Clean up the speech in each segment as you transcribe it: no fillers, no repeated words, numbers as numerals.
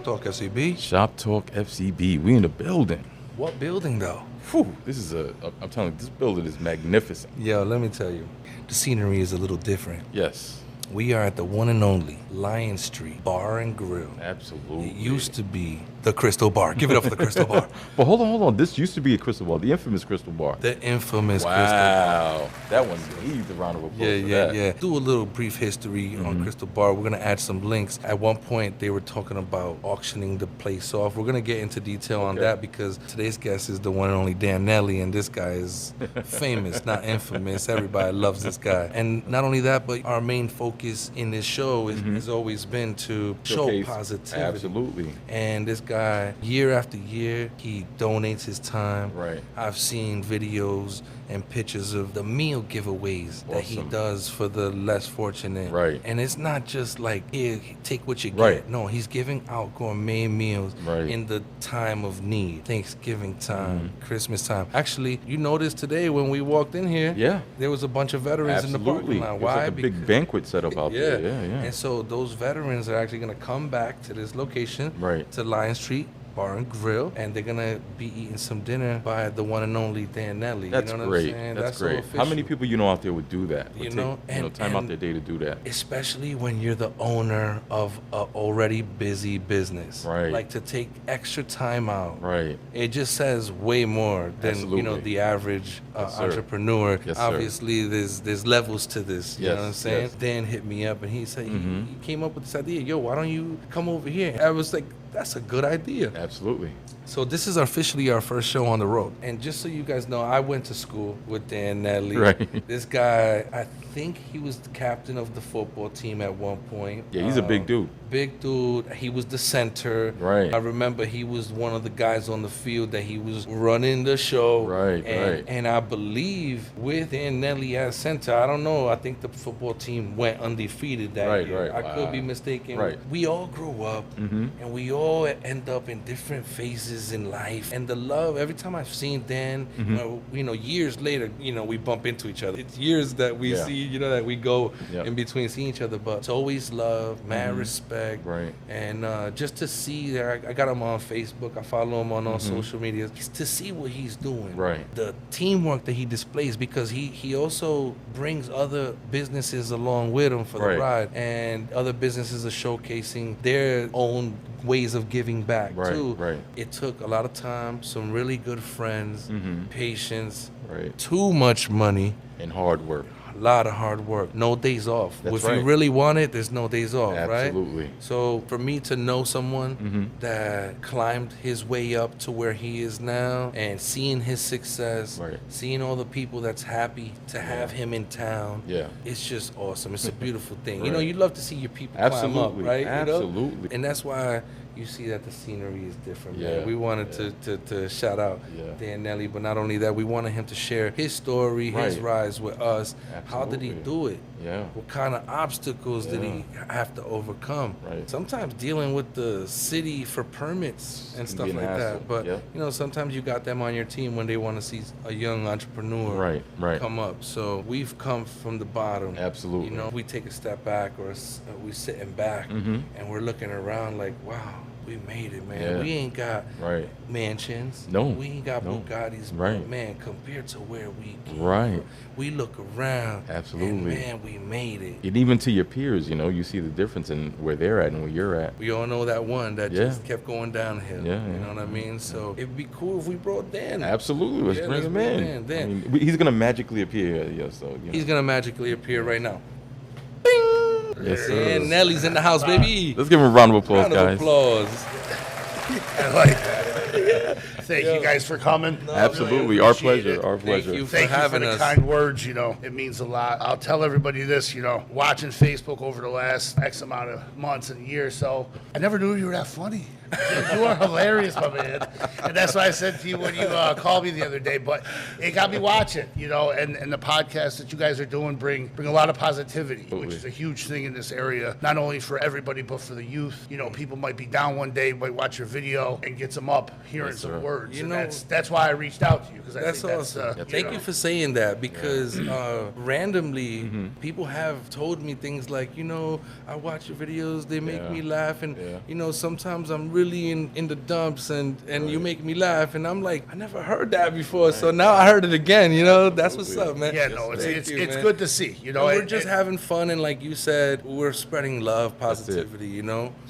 Shop Talk FCB. Shop Talk FCB. We in the building. What building, though? Whew, this is I'm telling you, this building is magnificent. Yo, let me tell you, the scenery is a little different. Yes. We are at the one and only Lion Street Bar and Grill. Absolutely. It used to be the Crystal Bar. Give it up for the Crystal Bar. But hold on. This used to be a Crystal Bar, the infamous Crystal Bar. The infamous Crystal Wow. Bar. That one needs a round of applause for that. Yeah. Do a little brief history on Crystal Bar. We're going to add some links. At one point, they were talking about auctioning the place off. We're going to get into detail on that because today's guest is the one and only Dan Nelli, and this guy is famous, not infamous. Everybody loves this guy. And not only that, but our main focus in this show has always been to show positivity. Absolutely. And this guy, year after year, he donates his time. Right. I've seen videos and pictures of the meal giveaways that he does for the less fortunate. Right. And it's not just like, here, take what you get. Right. No, he's giving out gourmet meals Right. in the time of need. Thanksgiving time, Christmas time. Actually, you noticed today when we walked in here, there was a bunch of veterans in the parking lot. Why? Like a big banquet set up out there. Yeah. And so those veterans are actually going to come back to this location, to Lion Street Bar and Grill, and they're gonna be eating some dinner by the one and only Dan Nelli. That's you know what great. I'm saying? That's great. How many people you know out there would do that? Time out their day to do that. Especially when you're the owner of an already busy business. Right. Like to take extra time out. Right. It just says way more than the average entrepreneur. Yes, Obviously, there's levels to this. You know what I'm saying? Yes. Dan hit me up and he said he came up with this idea. Yo, why don't you come over here? I was like, that's a good idea. Absolutely. So this is officially our first show on the road. And just so you guys know, I went to school with Dan Nelli. Right. This guy, I think he was the captain of the football team at one point. Yeah, he's a big dude. Big dude. He was the center. Right. I remember he was one of the guys on the field that he was running the show. Right. And I believe with Dan Nelli as center, I don't know, I think the football team went undefeated that year. Right. I could be mistaken. Right. We all grow up and we all end up in different phases in life. And the love, every time I've seen Dan, years later, we bump into each other. It's years that we see, that we go in between seeing each other. But it's always love, mad respect. Right. And just to see, I got him on Facebook. I follow him on all social media. Just to see what he's doing. Right. The teamwork that he displays, because he also brings other businesses along with him for the ride. And other businesses are showcasing their own ways of giving back too. Right. It took a lot of time, some really good friends, patience, Right. too much money, And hard work. a lot of hard work, no days off. That's if right. you really want it, there's no days off, right? Absolutely. So for me to know someone that climbed his way up to where he is now and seeing his success, seeing all the people that's happy to have him in town, it's just awesome. It's a beautiful thing. You love to see your people climb up, right? Absolutely. And that's why you see that the scenery is different, man. Yeah. We wanted to shout out Dan Nelli, but not only that, we wanted him to share his story, his rise with us. Absolutely. How did he do it? Yeah. What kind of obstacles did he have to overcome? Right. Sometimes dealing with the city for permits and stuff like that. But sometimes you got them on your team when they want to see a young entrepreneur come up. So we've come from the bottom. Absolutely. We take a step back or we sitting back and we're looking around like, wow, we made it, man. Yeah. We ain't got mansions. No. We ain't got Bugattis. But man, compared to where we came from, we look around. Absolutely. And man, we made it. And even to your peers, you see the difference in where they're at and where you're at. We all know that one that just kept going downhill. Yeah, you know what I mean? So it'd be cool if we brought Dan. Absolutely. Let's bring him in. Dan. I mean, he's going to magically appear. He's going to magically appear right now. Yes, sir. Dan Nelli's in the house, baby. Let's give him a round of applause, guys. I like that. Thank you guys for coming. Absolutely. Really our pleasure. Our pleasure. Thank you for Thank you having for the us. kind words, it means a lot. I'll tell everybody this, watching Facebook over the last X amount of months and years, so I never knew you were that funny. You are hilarious, my man. And that's what I said to you when you called me the other day. But it got me watching, and the podcast that you guys are doing bring a lot of positivity, which is a huge thing in this area, not only for everybody, but for the youth. People might be down one day, might watch your video and gets them up hearing some words. That's why I reached out to you, because I think awesome. Thank you for saying that, because randomly people have told me things like, I watch your videos, they make me laugh, and sometimes I'm really in the dumps, and you make me laugh, and I'm like, I never heard that before, so now I heard it again. That's what's up, man. Yeah, no, it's good to see. We're just having fun, and like you said, we're spreading love, positivity.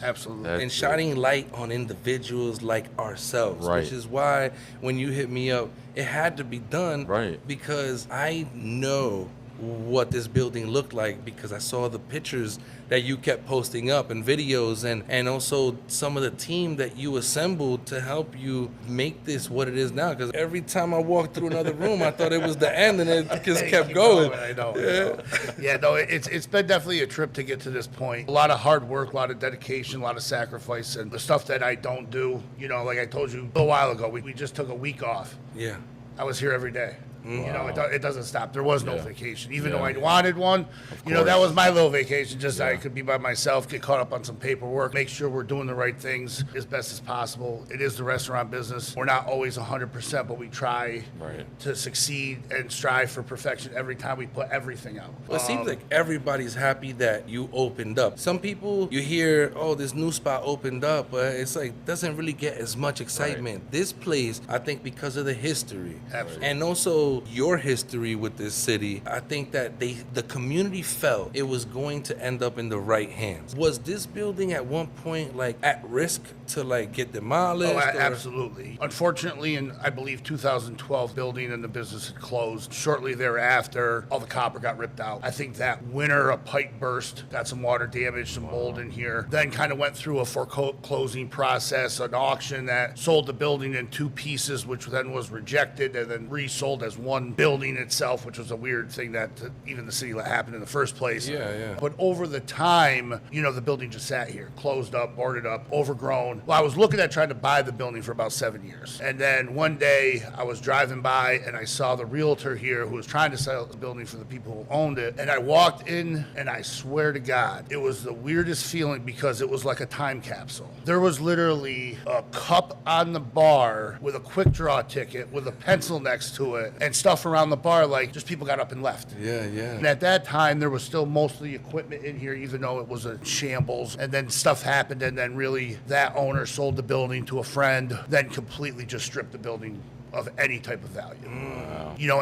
Absolutely, and shining light on individuals like ourselves, which is why when you hit me up, it had to be done, because I know what this building looked like, because I saw the pictures that you kept posting up and videos, and also some of the team that you assembled to help you make this what it is now. Because every time I walked through another room, I thought it was the end, and it just kept going. I know. Yeah, no, it's been definitely a trip to get to this point. A lot of hard work, a lot of dedication, a lot of sacrifice, and the stuff that I don't do. Like I told you a little while ago, we just took a week off. Yeah. I was here every day. It doesn't stop. There was no vacation, even though I wanted one. That was my little vacation. Just I could be by myself, get caught up on some paperwork, make sure we're doing the right things as best as possible. It is the restaurant business. We're not always 100%, but we try to succeed and strive for perfection every time we put everything out. Well, it seems like everybody's happy that you opened up. Some people, you hear, oh, this new spot opened up, but it's like doesn't really get as much excitement. This place, I think, because of the history, and also your history with this city, I think that the community felt it was going to end up in the right hands. Was this building at one point like at risk to like get demolished? Oh, absolutely. Unfortunately, in I believe 2012, building and the business had closed. Shortly thereafter, all the copper got ripped out. I think that winter a pipe burst, got some water damage, some mold in here. Then kind of went through a foreclosing process, an auction that sold the building in two pieces, which then was rejected and then resold as one building itself, which was a weird thing that even the city let happen in the first place. Yeah. But over the time, the building just sat here, closed up, boarded up, overgrown. Well, I was looking at trying to buy the building for about 7 years. And then one day I was driving by and I saw the realtor here who was trying to sell the building for the people who owned it. And I walked in, and I swear to God, it was the weirdest feeling, because it was like a time capsule. There was literally a cup on the bar with a quick draw ticket with a pencil next to it, and stuff around the bar, like just people got up and left. Yeah. And at that time, there was still most of the equipment in here, even though it was a shambles. And then stuff happened, and then really that owner sold the building to a friend, then completely just stripped the building of any type of value.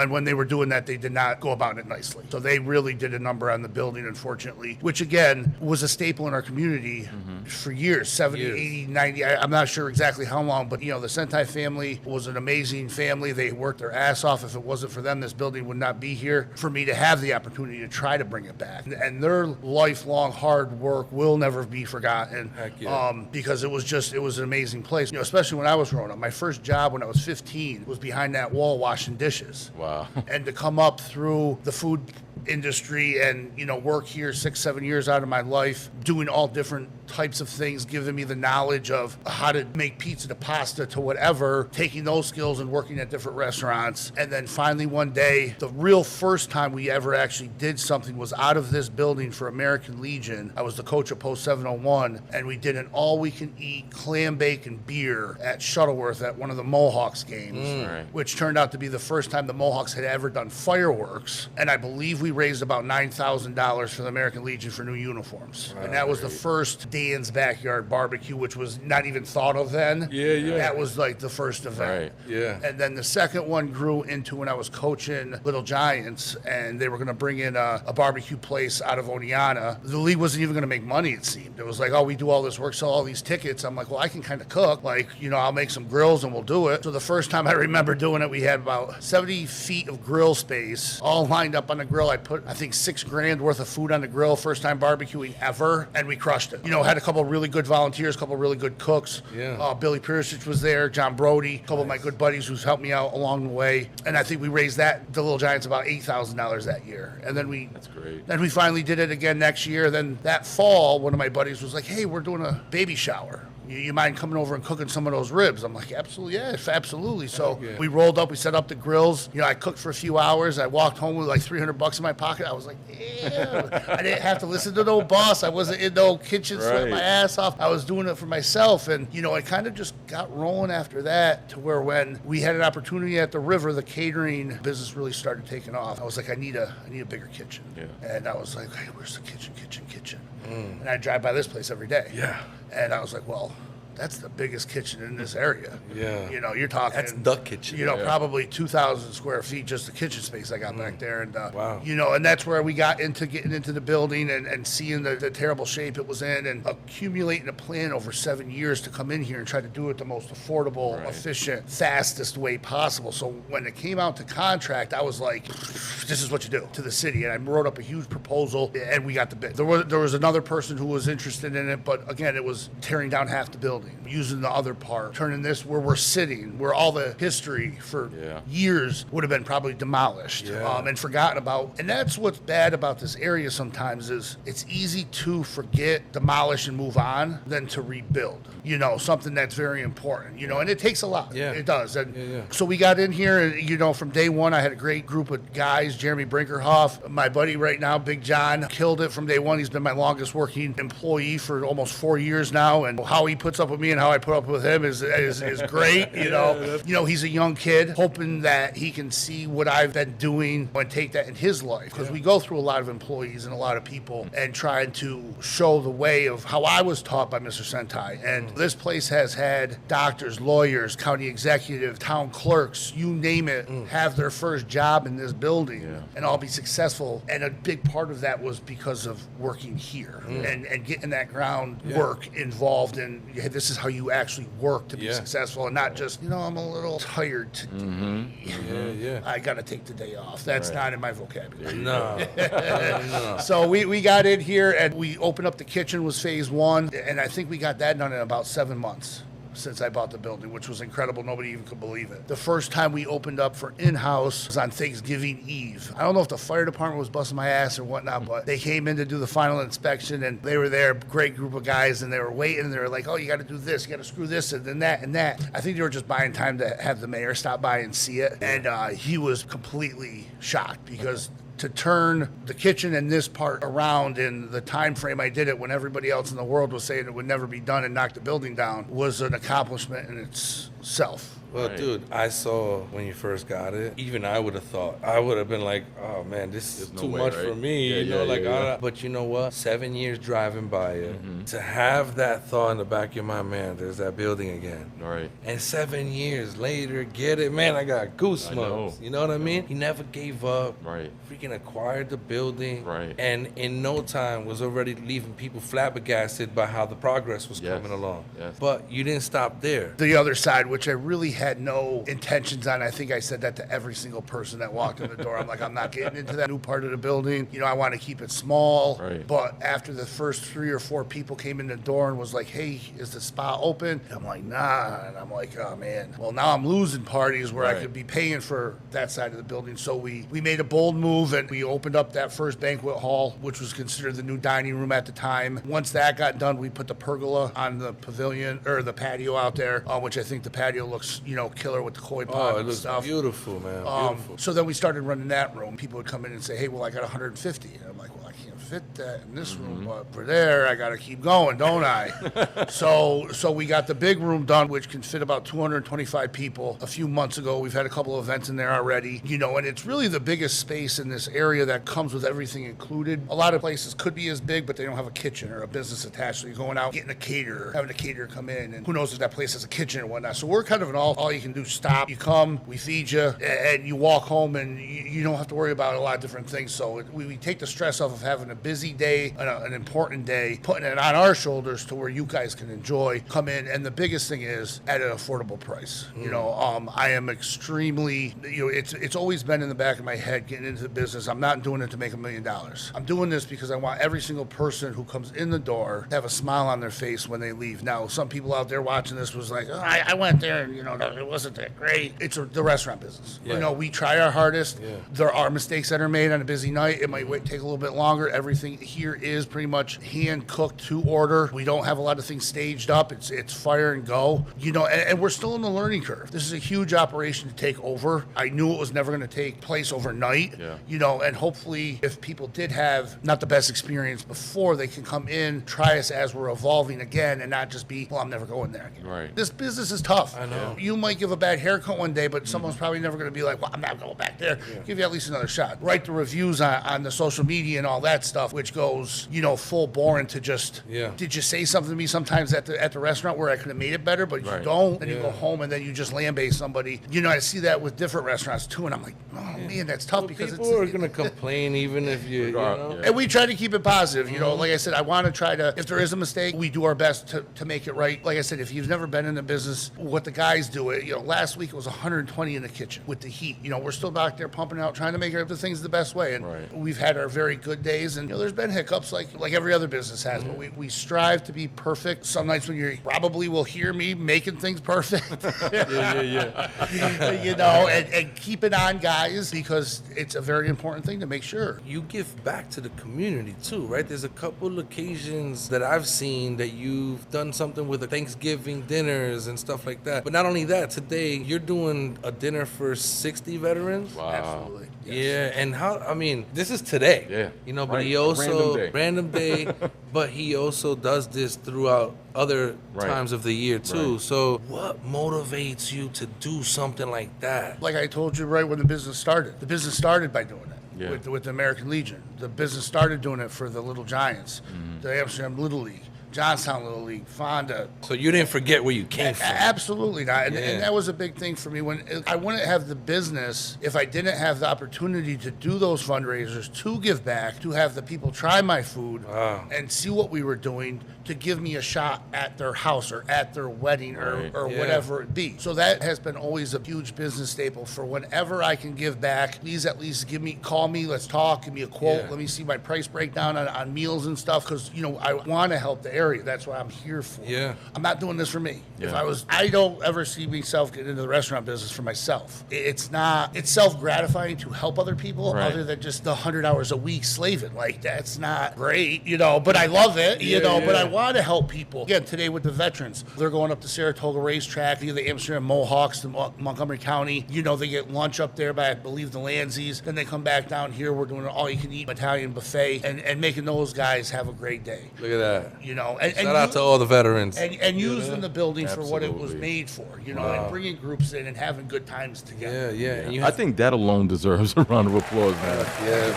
And when they were doing that, they did not go about it nicely. So they really did a number on the building, unfortunately, which again was a staple in our community for years, 70, 80, 90, I'm not sure exactly how long, but the Sentai family was an amazing family. They worked their ass off. If it wasn't for them, this building would not be here. For me to have the opportunity to try to bring it back, and their lifelong hard work will never be forgotten. Heck yeah. Because it was an amazing place. Especially when I was growing up. My first job when I was 15 was behind that wall washing dishes. Wow. And to come up through the food industry and work here 6-7 years out of my life doing all different types of things, giving me the knowledge of how to make pizza to pasta to whatever, taking those skills and working at different restaurants. And then finally one day, the real first time we ever actually did something was out of this building for American Legion. I was the coach at Post 701, and we did an all-we-can-eat clam bake and beer at Shuttleworth at one of the Mohawks games, which turned out to be the first time the Mohawks had ever done fireworks. And I believe we raised about $9,000 for the American Legion for new uniforms. And that was the first Dan's Backyard Barbecue, which was not even thought of then. Yeah. That was like the first event. Yeah. And then the second one grew into when I was coaching Little Giants, and they were going to bring in a barbecue place out of Oneana. The league wasn't even going to make money, it seemed. It was like, oh, we do all this work, sell all these tickets. I'm like, well, I can kind of cook. Like, I'll make some grills and we'll do it. So the first time I remember doing it, we had about 70 feet of grill space all lined up on the grill. I put, I think, $6,000 worth of food on the grill, first time barbecuing ever, and we crushed it. Had a couple of really good volunteers, a couple of really good cooks. Yeah. Billy Piercich was there, John Brody, a couple of my good buddies who's helped me out along the way. And I think we raised the Little Giants about $8,000 that year. And then That's great. Then we finally did it again next year. Then that fall, one of my buddies was like, hey, we're doing a baby shower. You mind coming over and cooking some of those ribs? I'm like, absolutely, yeah, absolutely. So Yeah. we rolled up, we set up the grills. I cooked for a few hours. I walked home with like $300 in my pocket. I was like, yeah. I didn't have to listen to no boss. I wasn't in no kitchen sweating my ass off. I was doing it for myself. And, it kind of just got rolling after that, to where when we had an opportunity at the river, the catering business really started taking off. I was like, I need a bigger kitchen. Yeah. And I was like, hey, where's the kitchen? And I drive by this place every day. Yeah. And I was like, well, that's the biggest kitchen in this area. Yeah. You're talking. That's the kitchen. Probably 2,000 square feet, just the kitchen space I got back there. And, Wow. And that's where we got into getting into the building and seeing the terrible shape it was in, and accumulating a plan over 7 years to come in here and try to do it the most affordable, efficient, fastest way possible. So when it came out to contract, I was like, this is what you do to the city. And I wrote up a huge proposal, and we got the bid. There was another person who was interested in it, but again, it was tearing down half the building, using the other part, turning this where we're sitting, where all the history for years would have been probably demolished and forgotten about. And that's what's bad about this area sometimes, is it's easy to forget, demolish, and move on than to rebuild. Something that's very important, and it takes a lot. Yeah. It does. And so we got in here, and, from day one, I had a great group of guys. Jeremy Brinkerhoff, my buddy right now, Big John, killed it from day one. He's been my longest working employee for almost 4 years now. And how he puts up with me and how I put up with him is great. He's a young kid, hoping that he can see what I've been doing and take that in his life. Because we go through a lot of employees and a lot of people, and trying to show the way of how I was taught by Mr. Sentai. And this place has had doctors, lawyers, county executive, town clerks, you name it, have their first job in this building and all be successful. And a big part of that was because of working here and getting that groundwork involved in, hey, this is how you actually work to be successful, and not just, I'm a little tired today. I got to take the day off. That's not in my vocabulary. No. So we got in here, and we opened up the kitchen, was phase one. And I think we got that done in about 7 months since I bought the building, which was incredible. Nobody even could believe it. The first time we opened up for in-house was on Thanksgiving Eve. I don't know if the fire department was busting my ass or whatnot, but they came in to do the final inspection, and they were there, great group of guys, and they were waiting, and they were like, oh, you got to do this, you got to screw this, and then that, and that. I think they were just buying time to have the mayor stop by and see it, and he was completely shocked, because to turn the kitchen and this part around in the time frame I did it, when everybody else in the world was saying it would never be done and knock the building down, was an accomplishment in itself. Well, dude, I saw when you first got it. Even I would have thought, I would have been like, "Oh man, this is too much for me." But you know what? 7 years driving by it, to have that thought in the back of your mind, man, there's that building again. Right. And 7 years later, get it, man. I got goosebumps. I know. You know what I mean? He never gave up. Right. Freaking acquired the building. Right. And in no time was already leaving people flabbergasted by how the progress was coming along. Yes. But you didn't stop there. The other side, which I really had no intentions on. I think I said that to every single person that walked in the door. I'm like, I'm not getting into that new part of the building. I want to keep it small. Right. But after the first 3 or 4 people came in the door and was like, hey, is the spa open? I'm like, nah. And I'm like, oh man. Well, now I'm losing parties where I could be paying for that side of the building. So we made a bold move, and we opened up that first banquet hall, which was considered the new dining room at the time. Once that got done, we put the pergola on the pavilion, or the patio out there, which I think the patio looks, killer with the koi pond It and looks stuff. Beautiful, man. Beautiful. So then we started running that room. People would come in and say, hey, well, I got 150. And I'm like, well, I can't fit that in this room, but for there, I got to keep going, don't I? So we got the big room done, which can fit about 225 people. A few months ago, we've had a couple of events in there already, and it's really the biggest space in this area that comes with everything included. A lot of places could be as big, but they don't have a kitchen or a business attached. So you're going out, getting a caterer, having a caterer come in, and who knows if that place has a kitchen or whatnot. So we're kind of an all you can do stop. You come, we feed you, and you walk home, and you don't have to worry about a lot of different things. So we take the stress off of having a busy day, an important day, putting it on our shoulders to where you guys can enjoy, come in, and the biggest thing is at an affordable price. I am extremely, it's always been in the back of my head getting into the business. I'm not doing it to make $1 million. I'm doing this because I want every single person who comes in the door to have a smile on their face when they leave. Now, some people out there watching this was like, oh, I went there and, it wasn't that great. It's the restaurant business. We try our hardest. There are mistakes that are made on a busy night. It might take a little bit longer. everything here is pretty much hand cooked to order. We don't have a lot of things staged up. It's fire and go, and we're still in the learning curve. This is a huge operation to take over. I knew it was never going to take place overnight, and hopefully if people did have not the best experience before, they can come in, try us as we're evolving again, and not just be, well, I'm never going there again. Right. This business is tough. I know. You might give a bad haircut one day, but someone's probably never going to be like, well, I'm not going back there. Give you at least another shot. Write the reviews on the social media and all that stuff, which goes, full bore into just, did you say something to me sometimes at the restaurant where I could have made it better, but you don't, then you go home and then you just lambaste somebody. I see that with different restaurants too, and I'm like, oh man, that's tough, because people are going to complain even if you know. And we try to keep it positive, like I said, I want to try to, if there is a mistake, we do our best to make it right. Like I said, if you've never been in the business, what the guys do, last week it was 120 in the kitchen with the heat. We're still back there pumping out, trying to make the things the best way. And we've had our very good days, and there's been hiccups like every other business has, but we strive to be perfect. Some nights when you probably will hear me making things perfect. And keep it on, guys, because it's a very important thing to make sure. You give back to the community too, right? There's a couple occasions that I've seen that you've done something with the Thanksgiving dinners and stuff like that. But not only that, today you're doing a dinner for 60 veterans. Wow. Absolutely. Yes. Yeah, and this is today. Yeah. But he also random day. but he also does this throughout other times of the year too. So what motivates you to do something like that? Like I told you right when the business started by doing it with the American Legion. The business started doing it for the Little Giants, the Amsterdam Little League, Johnstown Little League, Fonda. So you didn't forget where you came from. Absolutely not. And that was a big thing for me. When I wouldn't have the business if I didn't have the opportunity to do those fundraisers, to give back, to have the people try my food and see what we were doing, to give me a shot at their house or at their wedding or whatever it be. So that has been always a huge business staple for whenever I can give back. Please at least call me, let's talk, give me a quote, let me see my price breakdown on meals and stuff, because I want to help the area. That's what I'm here for. I'm not doing this for me. I don't ever see myself get into the restaurant business for myself. It's self-gratifying to help other people other than just the 100 hours a week slaving. Like, that's not great, but I love it, but I want to help people. Again, today with the veterans, they're going up to Saratoga Racetrack, the Amsterdam Mohawks, to Montgomery County. They get lunch up there by, I believe, the Landsies. Then they come back down here. We're doing an all-you-can-eat Italian buffet and making those guys have a great day. Look at that. And shout out to all the veterans. And using the building for what it was made for, and bringing groups in and having good times together. And I think that alone deserves a round of applause, man.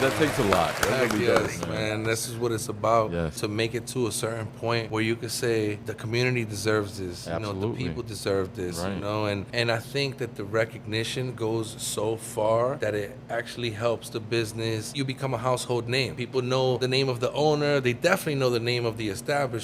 That takes a lot. That really does, man. This is what it's about. Yes. To make it to a certain point where you could say the community deserves this. Absolutely. The people deserve this. And I think that the recognition goes so far that it actually helps the business. You become a household name. People know the name of the owner. They definitely know the name of the establishment.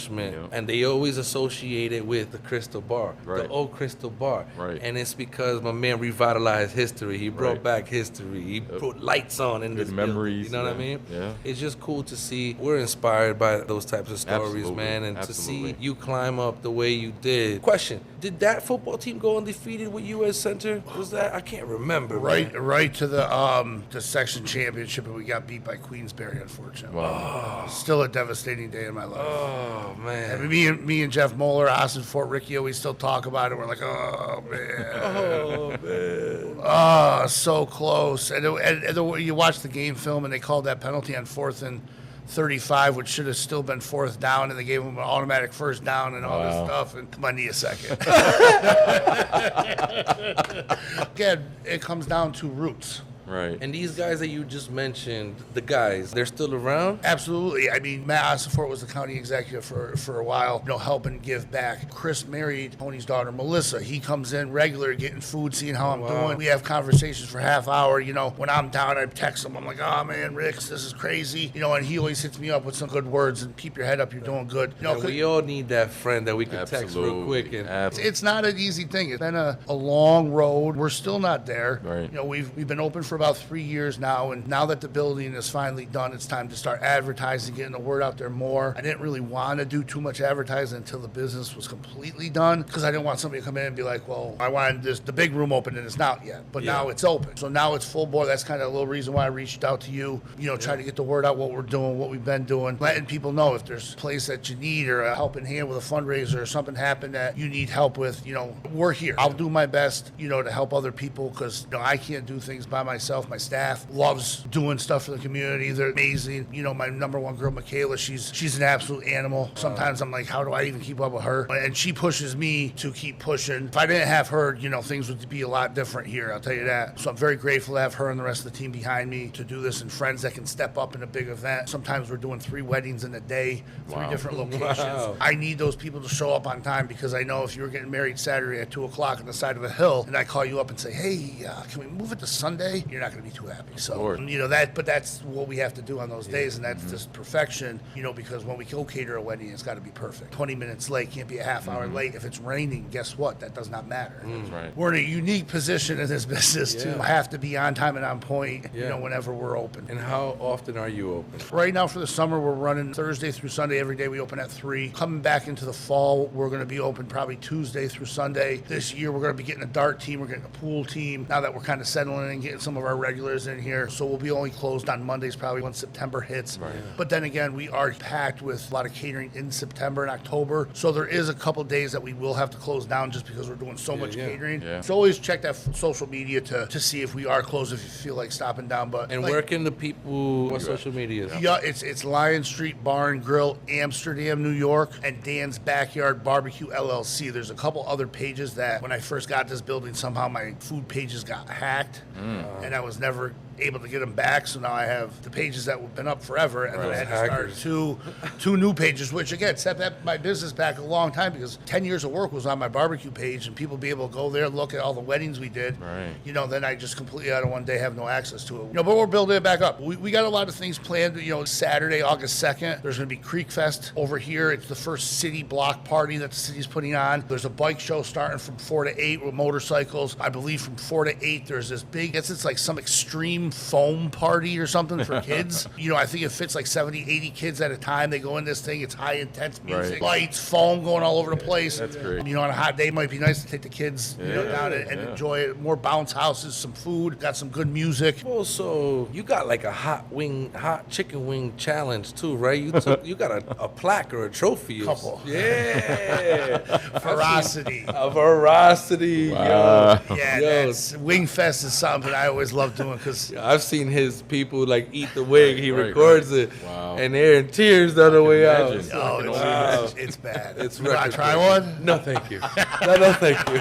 And they always associate it with the Crystal Bar, the old Crystal Bar. And it's because my man revitalized history. He brought back history. He put lights on in this memories. You know what I mean? Yeah. It's just cool to see. We're inspired by those types of stories, man. And to see you climb up the way you did. Question: did that football team go undefeated with you as center? Was that? I can't remember. Right to the section championship, and we got beat by Queensberry, unfortunately. Wow. Still a devastating day in my life. Oh man. And me and Jeff Moeller, Austin Fort Riccio, we still talk about it. We're like, oh man, so close. And you watch the game film, and they called that penalty on 4th and 35, which should have still been 4th down, and they gave them an automatic first down and all this stuff. And come on, need a second. Again, it comes down to roots. Right. And these guys that you just mentioned, the guys, they're still around? Absolutely. I mean, Matt Osafort was the county executive for a while, helping give back. Chris married Tony's daughter, Melissa. He comes in regular, getting food, seeing how I'm doing. We have conversations for half hour. When I'm down, I text him. I'm like, oh, man, Ricks, this is crazy. And he always hits me up with some good words and keep your head up, you're doing good. We all need that friend that we can text real quick. And it's not an easy thing. It's been a long road. We're still not there. Right. We've been open for about 3 years now, and now that the building is finally done, it's time to start advertising, getting the word out there more. I didn't really want to do too much advertising until the business was completely done, because I didn't want somebody to come in and be like, well, I wanted the big room open and it's not yet, but now it's open. So now it's full bore. That's kind of a little reason why I reached out to you, trying to get the word out, what we're doing, what we've been doing, letting people know if there's a place that you need or a helping hand with a fundraiser or something happened that you need help with, we're here. I'll do my best, to help other people, because I can't do things by myself. My staff loves doing stuff for the community. They're amazing. My number one girl, Michaela, she's an absolute animal. Sometimes I'm like, how do I even keep up with her? And she pushes me to keep pushing. If I didn't have her, things would be a lot different here, I'll tell you that. So I'm very grateful to have her and the rest of the team behind me to do this, and friends that can step up in a big event. Sometimes we're doing 3 weddings in a day, 3 different locations. Wow. I need those people to show up on time, because I know if you were getting married Saturday at 2 o'clock on the side of a hill and I call you up and say, hey, can we move it to Sunday? You're not going to be too happy. So, but that's what we have to do on those days, and that's just perfection, because when we go cater a wedding, it's got to be perfect. 20 minutes late, can't be a half hour late. If it's raining, guess what? That does not matter. Right. We're in a unique position in this business to have to be on time and on point, whenever we're open. And how often are you open? Right now for the summer, we're running Thursday through Sunday. Every day we open at 3. Coming back into the fall, we're going to be open probably Tuesday through Sunday. This year, we're going to be getting a dart team. We're getting a pool team now that we're kind of settling in and getting some of our regulars in here. So we'll be only closed on Mondays probably when September hits. Right. But then again, we are packed with a lot of catering in September and October. So there is a couple days that we will have to close down just because we're doing so much catering. Yeah. So always check that social media to see if we are closed, if you feel like stopping down. But where can the people, what social media? Yeah, it's Lion Street Bar and Grill, Amsterdam, New York, and Dan's Backyard Barbecue LLC. There's a couple other pages that when I first got this building, somehow my food pages got hacked, and I was never able to get them back. So now I have the pages that have been up forever, and then I had to start two new pages, which again set my business back a long time, because 10 years of work was on my barbecue page, and people be able to go there and look at all the weddings we did. Right. Then I just completely out of one day have no access to it. But we're building it back up. We got a lot of things planned. Saturday, August 2nd, there's going to be Creek Fest over here. It's the first city block party that the city's putting on. There's a bike show starting from 4 to 8 with motorcycles. I believe from 4 to 8 there's this big, it's like some extreme foam party or something for kids. I think it fits like 70, 80 kids at a time. They go in this thing. It's high intense music, lights, foam going all over the place. That's great. On a hot day, it might be nice to take the kids down and enjoy it. More bounce houses, some food, got some good music. Well, so you got like a hot chicken wing challenge too, right? You got a plaque or a trophy. Couple. Yeah. Veracity. A veracity. Wow. Yo. Yeah, that's Wing Fest is something I always love doing, because I've seen his people like eat the wing. He records it, and they're in tears on the way out. It's bad. It's Can I try one? No, thank you. No, thank you.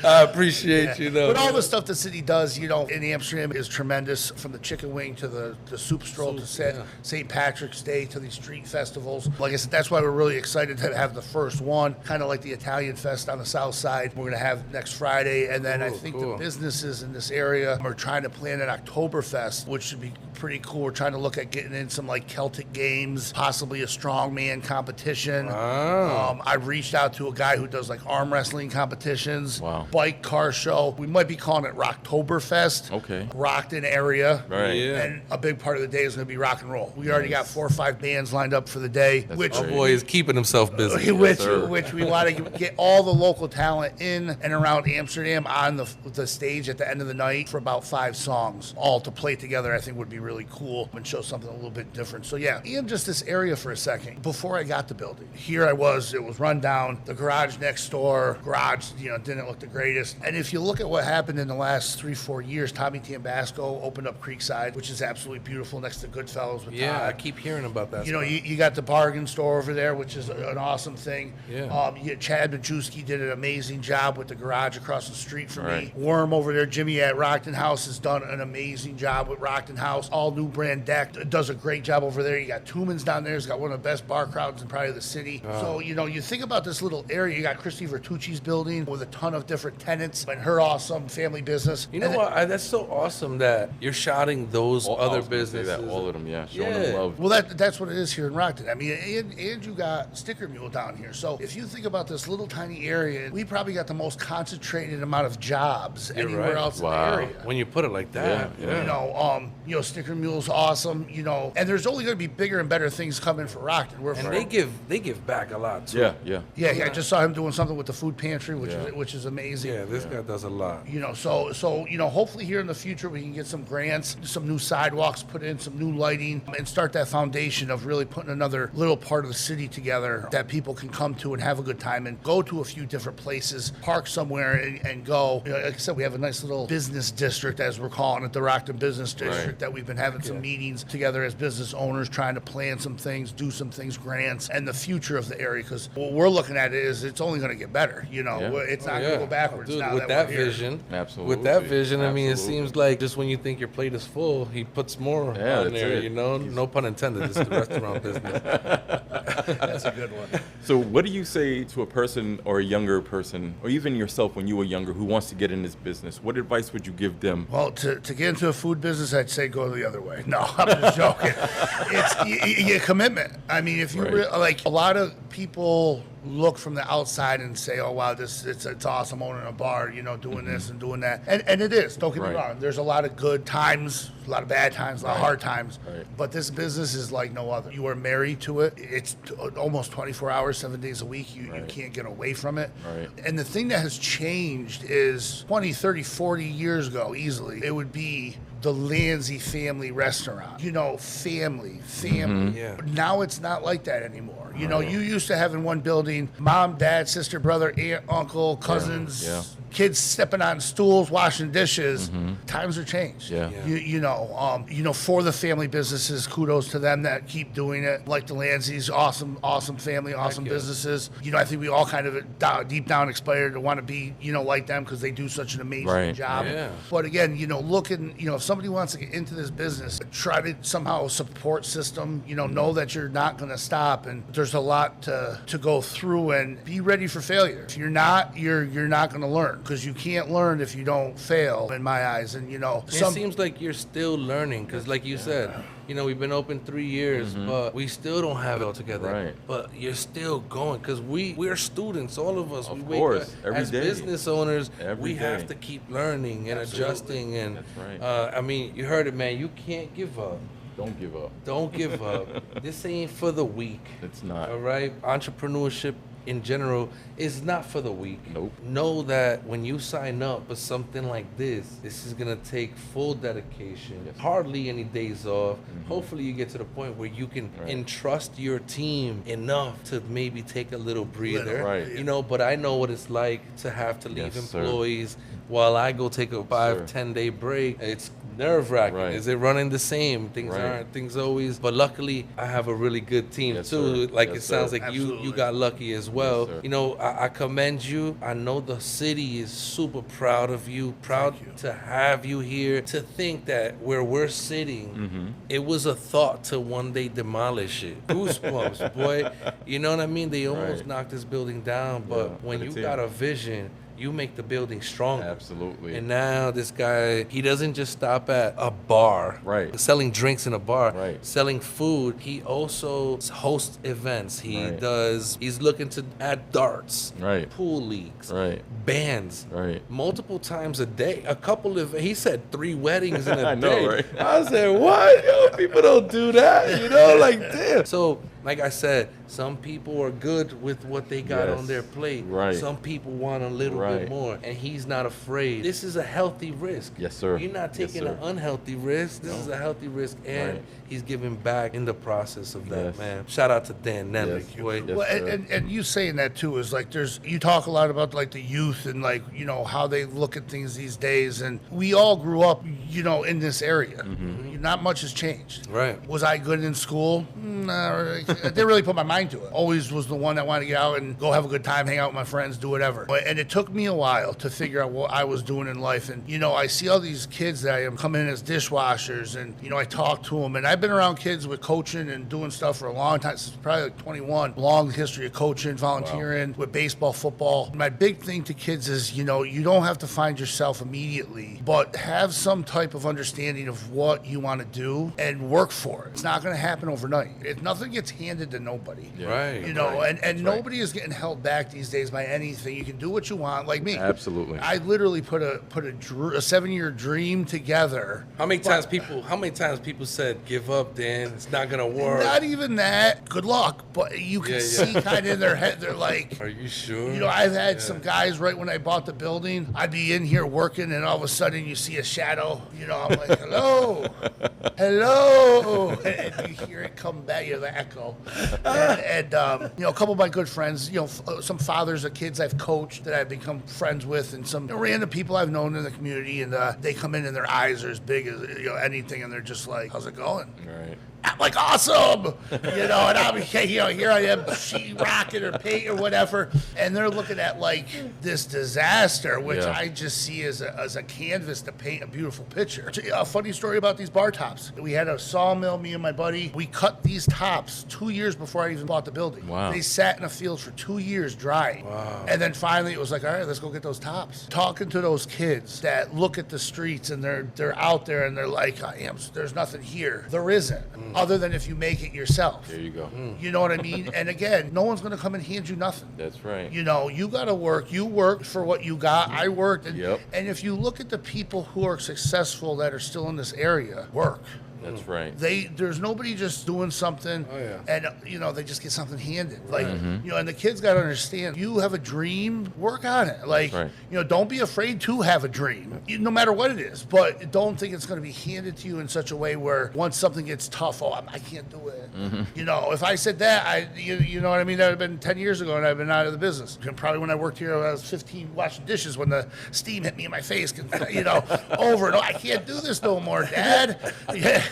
I appreciate you, though. But all the stuff the city does, in Amsterdam is tremendous, from the chicken wing to the soup stroll to St. Patrick's Day to these street festivals. Like I said, that's why we're really excited to have the first one, kind of like the Italian Fest on the south side. We're going to have next Friday, and then I think the businesses in this area are trying to plan an Oktoberfest, which should be pretty cool. We're trying to look at getting in some like Celtic games, possibly a strongman competition. I've reached out to a guy who does like arm wrestling competitions. Wow. Bike car show. We might be calling it Rocktoberfest. Okay. Rockton area. Right. Yeah. And a big part of the day is going to be rock and roll. We already got 4 or 5 bands lined up for the day. That's Our boy is keeping himself busy. Which we want to get all the local talent in and around Amsterdam on the stage at the end of the night for about 5 songs, all to play together. I think would be really cool and show something a little bit different. So yeah, even just this area for a second. Before I got the building, here it was run down. The garage next door, didn't look the greatest. And if you look at what happened in the last 3-4 years, Tommy Tambasco opened up Creekside, which is absolutely beautiful next to Goodfellas with Todd. I keep hearing about that. You got the bargain store over there, which is an awesome thing. Yeah. Chad Majewski did an amazing job with the garage across the street from me. Worm over there, Jimmy at Rockton House has done an amazing job with Rockton House. all new brand deck. Does a great job over there. You got Tuman's down there. He's got one of the best bar crowds in probably the city. So, you think about this little area. You got Christy Vertucci's building with a ton of different tenants and her awesome family business. You know what? That's so awesome that you're shouting those other businesses. That, all of them, showing them love. Well, that's what it is here in Rockton. I mean, and you got Sticker Mule down here. So if you think about this little tiny area, we probably got the most concentrated amount of jobs anywhere else in the area. When you put it like that, Sticker Mule's awesome. And there's only going to be bigger and better things coming for Rockton. And they give back a lot too. Yeah. I just saw him doing something with the food pantry, which is amazing. Yeah, this guy does a lot. So hopefully here in the future we can get some grants, some new sidewalks put in, some new lighting, and start that foundation of really putting another little part of the city together that people can come to and have a good time and go to a few different places, park somewhere and go. Like I said, we have a nice little business district, as we're calling it, the Rockton Business District, that we've been having some meetings together as business owners, trying to plan some things, do some things, grants, and the future of the area. Because what we're looking at is it's only going to get better. It's not going to go backwards. Dude, now with that vision, absolutely. With that vision, I mean, it seems like just when you think your plate is full, he puts more on there. No pun intended. This is the restaurant business. That's a good one. So, what do you say to a person or a younger person, or even yourself when you were younger, who wants to get in this business? What advice would you give them? Well, to get into a food business, I'd say go the other way. No, I'm just joking. It's commitment. I mean, if you like, a lot of people look from the outside and say, "Oh wow, it's awesome owning a bar, doing this and doing that," and it is. Don't get me wrong. There's a lot of good times, a lot of bad times, a lot of hard times. But this business is like no other. You are married to it. It's almost 24 hours, 7 days a week. You can't get away from it. And the thing that has changed is 20, 30, 40 years ago, easily, it would be the Lanzi family restaurant. Family. Yeah. Now it's not like that anymore. You used to have in one building mom, dad, sister, brother, aunt, uncle, cousins, kids stepping on stools, washing dishes. Times are changed. For the family businesses, kudos to them that keep doing it. Like the Lanzis, awesome family, awesome businesses. I think we all kind of deep down aspire to want to be, like them because they do such an amazing job. But again, if somebody wants to get into this business, try to somehow support system, know that you're not going to stop, and there's a lot to go through, and be ready for failure. If you're not, you're not going to learn, because you can't learn if you don't fail, in my eyes. And it seems like you're still learning, because like you said, we've been open 3 years, but we still don't have it all together. But you're still going, because we're students, all of us. Of course, every as day. Business owners, Every we day. have to keep learning and adjusting. And That's I mean, you heard it, man. You can't give up. Don't give up. Don't give up. This ain't for the weak. It's not. All right? Entrepreneurship in general is not for the weak. Nope. Know that when you sign up for something like this is going to take full dedication, hardly any days off. Hopefully you get to the point where you can entrust your team enough to maybe take a little breather. But I know what it's like to have to leave employees while I go take a 5-10 day break. It's nerve-wracking. Is it running the same? Things aren't. Things always. But luckily, I have a really good team too. Like it sounds like you got lucky as well. I commend you. I know the city is super proud of you. Proud to have you here. To think that where we're sitting, it was a thought to one day demolish it. Goosebumps, boy. You know what I mean? They almost knocked this building down. But when you got a vision, you make the building stronger. Absolutely. And now this guy, he doesn't just stop at a bar, selling drinks in a bar, selling food. He also hosts events. He's looking to add darts, pool leagues, bands, multiple times a day. He said 3 weddings in a day. Right? I said, what? Yo, people don't do that, like damn. So, like I said, some people are good with what they got on their plate. Some people want a little bit more, and he's not afraid. This is a healthy risk. Yes, sir. You're not taking an unhealthy risk. This is a healthy risk, and he's giving back in the process of that, man. Shout out to Dan Nelli, boy. Well, and you saying that too is like you talk a lot about like the youth and like how they look at things these days, and we all grew up in this area. not much has changed. Right. Was I good in school? No, I didn't really put my mind to it. Always was the one that wanted to get out and go have a good time, hang out with my friends, do whatever. And it took me a while to figure out what I was doing in life. And, you know, I see all these kids that I am coming in as dishwashers, and, you know, I talk to them. And I've been around kids with coaching and doing stuff for a long time, since probably like 21. Long history of coaching, volunteering with baseball, football. My big thing to kids is, you know, you don't have to find yourself immediately, but have some type of understanding of what you want to do and work for it. It's not going to happen overnight. If nothing gets handed to nobody. Yeah. Right. You know, Right. and nobody is getting held back these days by anything. You can do what you want, like me. Absolutely. I literally put a 7-year dream together. How many times people said, "Give up, Dan. It's not gonna work." Not even that. Good luck, but you can see kind of in their head. They're like, Are you sure? you know, I've had some guys right when I bought the building. I'd be in here working, and all of a sudden you see a shadow. You know, I'm like, hello, hello, and you hear it come back. You know, the echo. And you know, a couple of my good friends. You know, some fathers of kids I've coached that I've become friends with, and some random people I've known in the community, and they come in and their eyes are as big as, you know, anything, and they're just like, "How's it going?" Right. I'm like, awesome, you know, and I'm, you know, here I am, sheetrocking or paint or whatever, and they're looking at like this disaster, which Yeah. I just see as a canvas to paint a beautiful picture. A funny story about these bar tops. We had a sawmill, me and my buddy. We cut these tops 2 years before I even bought the building. Wow. They sat in a field for 2 years drying. Wow. And then finally it was like, all right, let's go get those tops. Talking to those kids that look at the streets and they're out there and they're like, there's nothing here. There isn't. Other than if you make it yourself. There you go. You know what I mean? And again, no one's going to come and hand you nothing. That's right. You know, you got to work. You worked for what you got. I worked. And, Yep. and if you look at the people who are successful that are still in this area, work. That's right. There's nobody just doing something Oh, yeah. and, you know, they just get something handed. Like, you know, and the kids got to understand, you have a dream, work on it. Like, Right. you know, don't be afraid to have a dream, no matter what it is. But don't think it's going to be handed to you in such a way where once something gets tough, I can't do it. You know, if I said that, you know what I mean? That would have been 10 years ago and I'd been out of the business. And probably when I worked here, I was 15 washing dishes when the steam hit me in my face, you know, over and over. I can't do this no more, Dad. Yeah.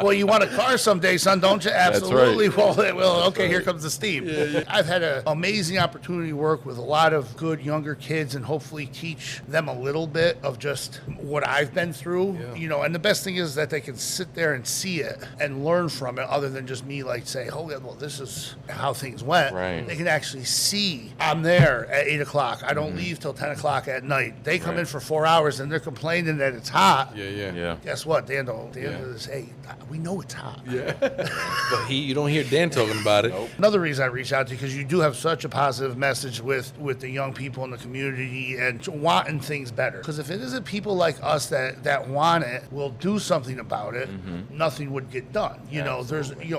Well, you want a car someday, son, don't you? Absolutely. right. Well, okay, here comes the steam. I've had an amazing opportunity to work with a lot of good younger kids and hopefully teach them a little bit of just what I've been through. Yeah. You know, and the best thing is that they can sit there and see it and learn from it, other than just me like say, oh, yeah, well, this is how things went. Right. They can actually see I'm there at 8 o'clock. I don't leave till 10 o'clock at night. They come Right. in for 4 hours and they're complaining that it's hot. Yeah. Yeah. Guess what? Dan is, hey, we know it's hot. But you don't hear Dan talking about it. Nope. Another reason I reached out to you, because you do have such a positive message with the young people in the community and wanting things better. Because if it isn't people like us that want it, will do something about it, nothing would get done. You know,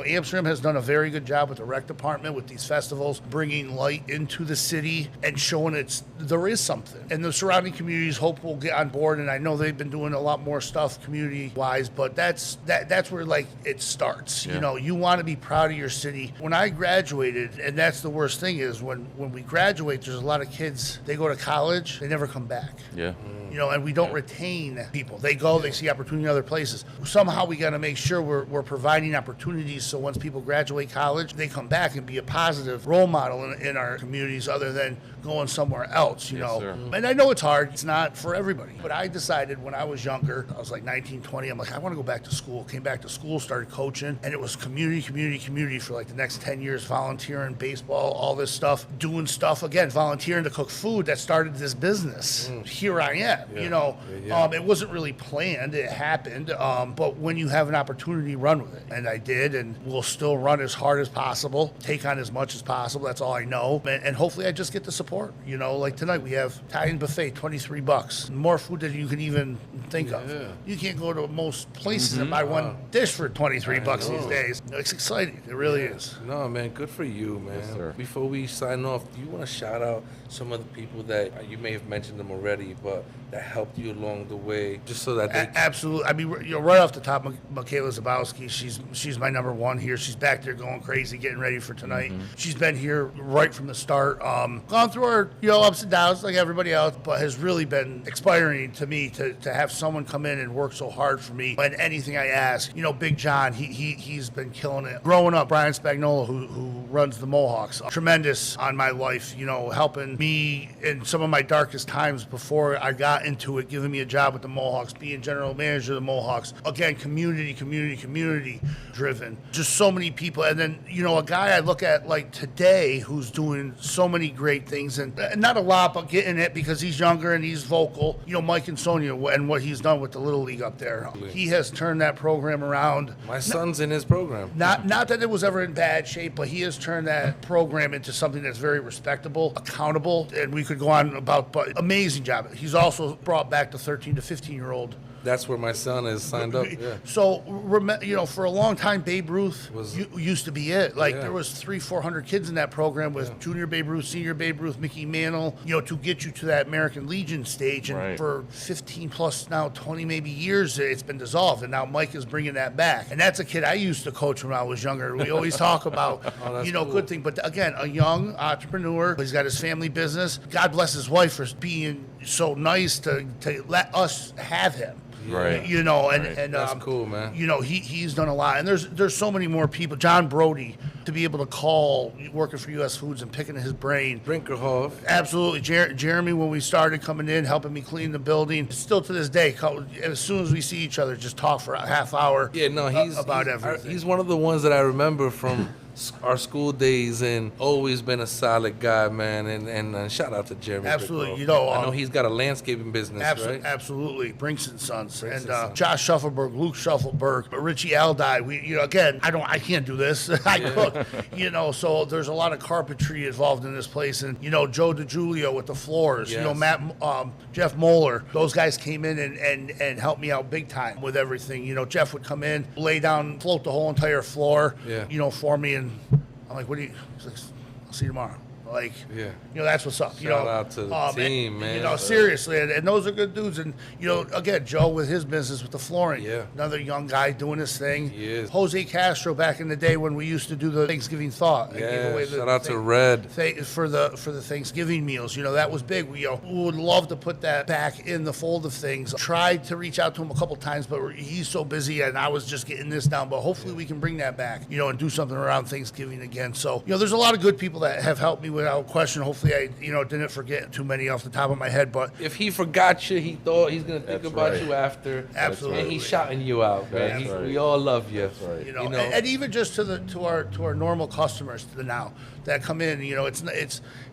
Amsterdam has done a very good job with the rec department with these festivals, bringing light into the city and showing there is something. And the surrounding communities hope will get on board. And I know they've been doing a lot more stuff community-wise, but that's where like it starts. Yeah. You know, you want to be proud of your city. When I graduated, and that's the worst thing is when we graduate, there's a lot of kids, they go to college, they never come back. Yeah. You know, and we don't retain people. They go, they see opportunity in other places. Somehow we got to make sure we're providing opportunities so once people graduate college, they come back and be a positive role model in our communities other than going somewhere else, you Yes, know. sir. And I know it's hard. It's not for everybody. But I decided when I was younger, I was like 19, 20, I'm like, I want to go back to school. Came back to school, started coaching, and it was community for like the next 10 years, volunteering, baseball, all this stuff, doing stuff, again, volunteering to cook food that started this business. Here I am, you know. It wasn't really planned. It happened. But when you have an opportunity, run with it. And I did, and we'll still run as hard as possible, take on as much as possible. That's all I know. And hopefully I just get the support. You know, like tonight we have Italian buffet, $23. More food than you can even think of. You can't go to most places and buy one dish for $23 these days. It's exciting. It really is. No, man, good for you, man. Yes, sir. Before we sign off, do you want to shout out some of the people that you may have mentioned them already, but that helped you along the way, just so that they Absolutely. I mean, right off the top, Michaela Zabowski, she's my number one here. She's back there going crazy, getting ready for tonight. She's been here right from the start. Gone through her, ups and downs like everybody else, but has really been inspiring to me to have someone come in and work so hard for me. And anything I ask, Big John, he's been killing it. Growing up, Brian Spagnola, who runs the Mohawks, tremendous on my life, helping me in some of my darkest times before I got into it, giving me a job with the Mohawks, being general manager of the Mohawks. Again, community driven. Just so many people. And then, a guy I look at like today who's doing so many great things, and not a lot, but getting it because he's younger and he's vocal. Mike and Sonia and what he's done with the Little League up there. He has turned that program around. my son's in his program. Not that it was ever in bad shape, but he has turned that program into something that's very respectable, accountable, and we could go on about, but amazing job. He's also brought back the 13 to 15-year-old. That's where my son is signed up. Yeah. So, for a long time, Babe Ruth Was- used to be it. Like, Yeah. there was 300-400 kids in that program with Junior Babe Ruth, Senior Babe Ruth, Mickey Mantle, to get you to that American Legion stage. And Right. for 15 plus now, 20 maybe years, it's been dissolved. And now Mike is bringing that back. And that's a kid I used to coach when I was younger. We always talk about, that's cool. good thing. But again, a young entrepreneur, he's got his family business. God bless his wife for being so nice to let us have him. Right. And That's cool, man. He's done a lot, and there's so many more people. John Brody, to be able to call working for U.S. Foods and picking his brain. Brinkerhoff. Absolutely, Jeremy, when we started coming in, helping me clean the building, still to this day, as soon as we see each other, just talk for a half hour. Yeah, no, he's about he's, everything. He's one of the ones that I remember from our school days, and always been a solid guy, man. And shout out to Jeremy. Absolutely, Brinkerhoff. I know he's got a landscaping business, right? Absolutely, Brinks and Sons, Brinks and and Sons. Josh Shuffleberg, Luke Shuffleberg, Richie Aldi. We, again, I can't do this. I cook, So there's a lot of carpentry involved in this place, and Joe DiGiulio with the floors. Yes. Jeff Moeller. Those guys came in and helped me out big time with everything. Jeff would come in, lay down, float the whole entire floor. Yeah. For me, and I'm like, what do you? He's like, I'll see you tomorrow. Like, Yeah. That's what's up. Shout out to the team, man. Seriously, and those are good dudes. And again, Joe with his business with the flooring. Yeah. Another young guy doing his thing. He is. Jose Castro back in the day when we used to do the Thanksgiving thaw. and give Yeah. away the Shout out to thing- Red. for the Thanksgiving meals. That was big. We would love to put that back in the fold of things. Tried to reach out to him a couple times, but he's so busy, and I was just getting this down. But hopefully we can bring that back, and do something around Thanksgiving again. So there's a lot of good people that have helped me without question. Hopefully I didn't forget too many off the top of my head, but If he forgot you, he thought he's gonna think That's about right. you after. Absolutely. And he's shouting you out, man. That's right. We all love you. That's right. you know, and even just to our normal customers now that come in,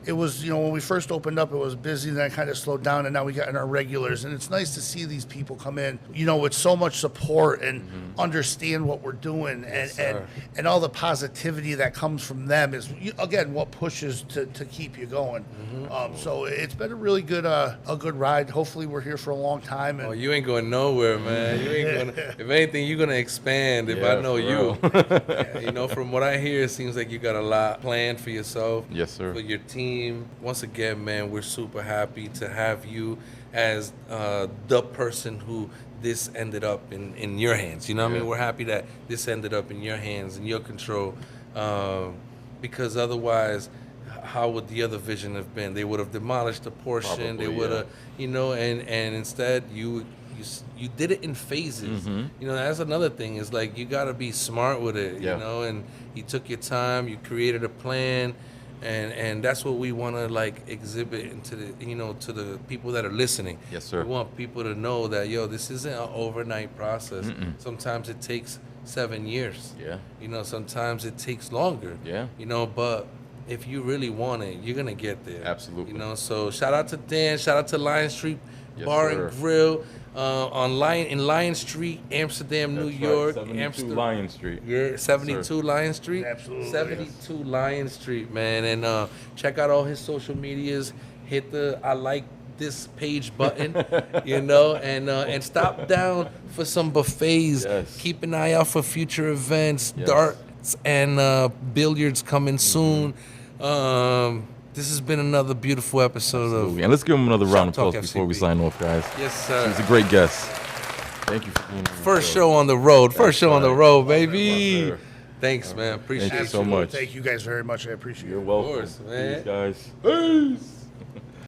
it was when we first opened up, it was busy, then it kind of slowed down, and now we got in our regulars, and it's nice to see these people come in, with so much support and understand what we're doing, and sir. and all the positivity that comes from them is again what pushes to keep you going. So it's been a really good a good ride. Hopefully we're here for a long time. And Oh, you ain't going nowhere, man. You ain't gonna. If anything, you're gonna expand. If Yeah, I know for you, from what I hear, it seems like you got a lot planned for yourself. Yes, sir. For your team. Once again, man, we're super happy to have you as the person who this ended up in your hands. You know what I mean? Yeah. We're happy that this ended up in your hands, in your control, because otherwise, how would the other vision have been? They would have demolished the portion. They Probably, would have, yeah. and instead you did it in phases. That's another thing. Is like you got to be smart with it. Yeah. And you took your time. You created a plan. And that's what we want to like exhibit into the to the people that are listening. Yes, sir. We want people to know that this isn't an overnight process. Sometimes it takes 7 years. Yeah. Sometimes it takes longer. Yeah. But if you really want it, you're gonna get there. Absolutely. So shout out to Dan. Shout out to Lion Street Yes, Bar sir. and Grill in Lion Street, Amsterdam, New That's York. right, 72 Amsterdam. Lion Street. Yeah, 72 sir. Lion Street. Absolutely. 72 Lion Street, man. And check out all his social medias. Hit the I like this page button, and stop down for some buffets. Yes. Keep an eye out for future events. Yes. darts and billiards coming soon. This has been another beautiful episode of And let's give him another round of Shop applause Talk before we FCB. sign off, guys. Yes, He was sir. a great guest. Thank you for being here. First show on the road. First show on the right. road, Love baby. that. Thanks, man. Appreciate Thank you it. so much. Thank you guys very much. I appreciate it. You're welcome. course, man. Peace, guys. Peace.